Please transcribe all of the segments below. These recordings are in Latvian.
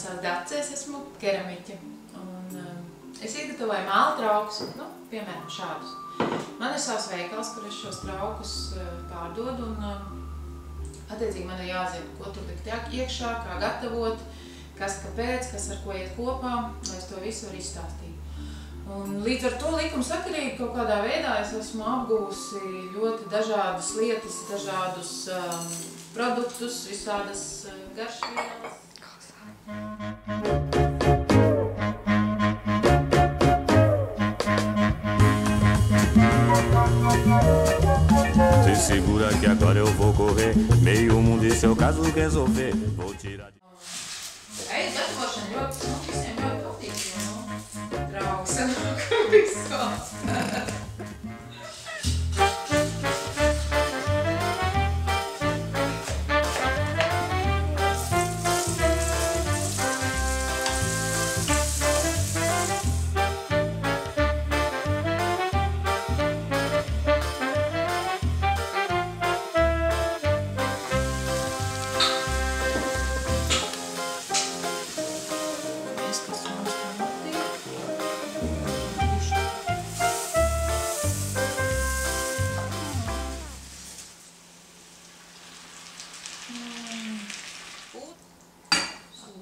sauc Dace, es esmu keramiķe. Un es iegatavoju māla traukus, nu, piemēram, šādus. Man ir savs veikals, kur es šos traukus pārdodu, un attiecīgi man ir jāzina, ko tur likt iekšā, kā gatavot, kas kāpēc, kas ar ko iet kopā, lai es to visu varu izstāstīt. Un līdz ar to likumsakarīgi kaut kādā veidā es esmu apguvusi ļoti dažādas lietas, dažādus produktus, visādas garšvielas. Se segura que agora eu vou correr, meio mundo e seu caso resolver, vou tirar de... Ei, gatavošana ļoti, visiem ļoti patīk, jo, draugi sanāk visos.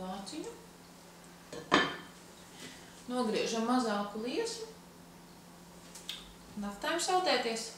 Lāciņu. Nogriežam mazāku liesu. Naftājam saldēties.